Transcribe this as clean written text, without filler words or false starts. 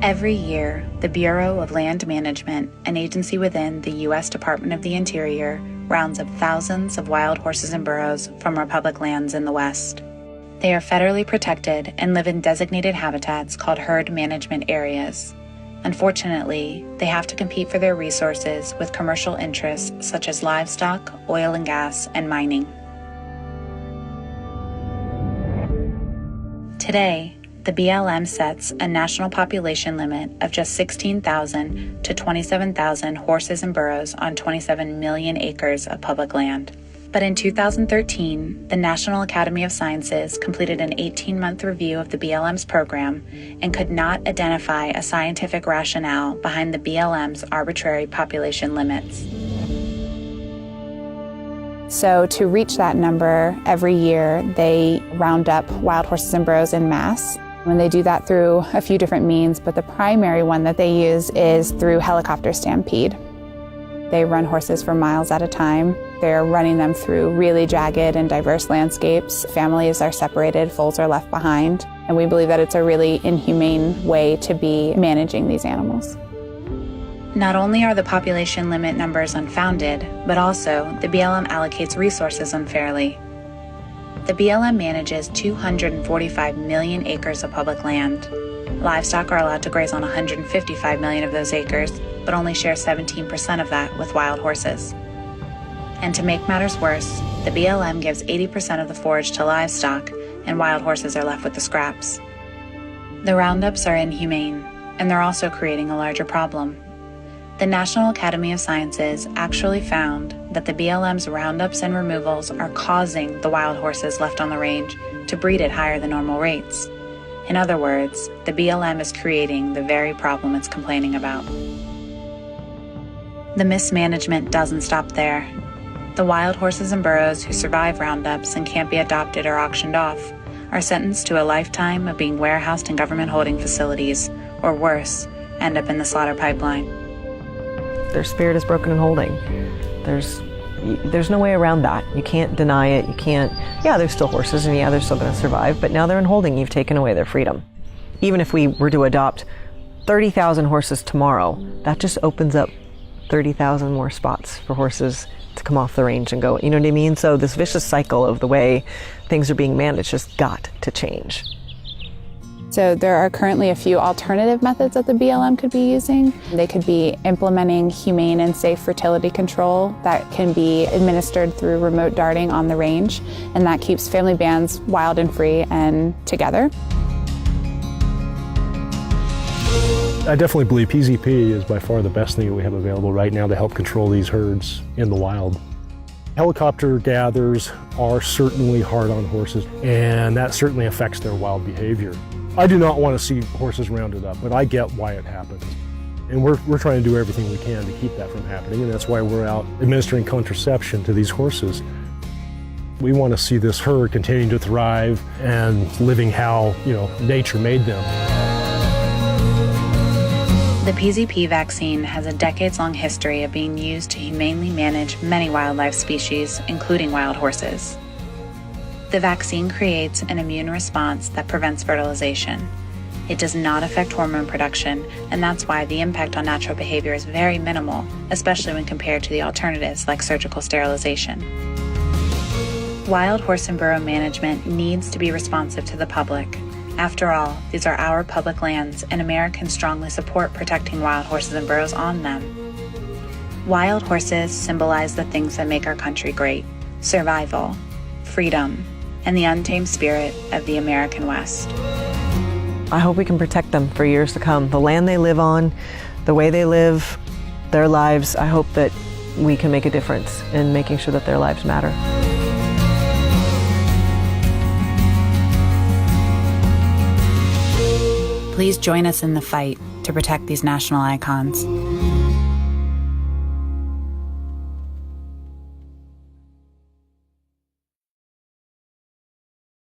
Every year, the Bureau of Land Management, an agency within the U.S. Department of the Interior, rounds up thousands of wild horses and burros from our public lands in the West. They are federally protected and live in designated habitats called herd management areas. Unfortunately, they have to compete for their resources with commercial interests such as livestock, oil and gas, and mining. Today, the BLM sets a national population limit of just 16,000 to 27,000 horses and burros on 27 million acres of public land. But in 2013, the National Academy of Sciences completed an 18-month review of the BLM's program and could not identify a scientific rationale behind the BLM's arbitrary population limits. So to reach that number, every year they round up wild horses and burros en masse. And they do that through a few different means, but the primary one that they use is through helicopter stampede. They run horses for miles at a time. They're running them through really jagged and diverse landscapes. Families are separated, foals are left behind, and we believe that it's a really inhumane way to be managing these animals. Not only are the population limit numbers unfounded, but also the BLM allocates resources unfairly. The BLM manages 245 million acres of public land. Livestock are allowed to graze on 155 million of those acres, but only share 17% of that with wild horses. And to make matters worse, the BLM gives 80% of the forage to livestock, and wild horses are left with the scraps. The roundups are inhumane, and they're also creating a larger problem. The National Academy of Sciences actually found that the BLM's roundups and removals are causing the wild horses left on the range to breed at higher than normal rates. In other words, the BLM is creating the very problem it's complaining about. The mismanagement doesn't stop there. The wild horses and burros who survive roundups and can't be adopted or auctioned off are sentenced to a lifetime of being warehoused in government holding facilities, or worse, end up in the slaughter pipeline. Their spirit is broken in holding. There's no way around that. You can't deny it. You can't, yeah, they're still horses and yeah, they're still going to survive, but now they're in holding. You've taken away their freedom. Even if we were to adopt 30,000 horses tomorrow, that just opens up 30,000 more spots for horses to come off the range and go, you know what I mean? So this vicious cycle of the way things are being managed just got to change. So there are currently a few alternative methods that the BLM could be using. They could be implementing humane and safe fertility control that can be administered through remote darting on the range, and that keeps family bands wild and free and together. I definitely believe PZP is by far the best thing that we have available right now to help control these herds in the wild. Helicopter gathers are certainly hard on horses, and that certainly affects their wild behavior. I do not want to see horses rounded up, but I get why it happens. And we're trying to do everything we can to keep that from happening, and that's why we're out administering contraception to these horses. We want to see this herd continuing to thrive and living how, nature made them. The PZP vaccine has a decades-long history of being used to humanely manage many wildlife species, including wild horses. The vaccine creates an immune response that prevents fertilization. It does not affect hormone production, and that's why the impact on natural behavior is very minimal, especially when compared to the alternatives like surgical sterilization. Wild horse and burro management needs to be responsive to the public. After all, these are our public lands, and Americans strongly support protecting wild horses and burros on them. Wild horses symbolize the things that make our country great: survival, freedom, and the untamed spirit of the American West. I hope we can protect them for years to come. The land they live on, the way they live, their lives, I hope that we can make a difference in making sure that their lives matter. Please join us in the fight to protect these national icons.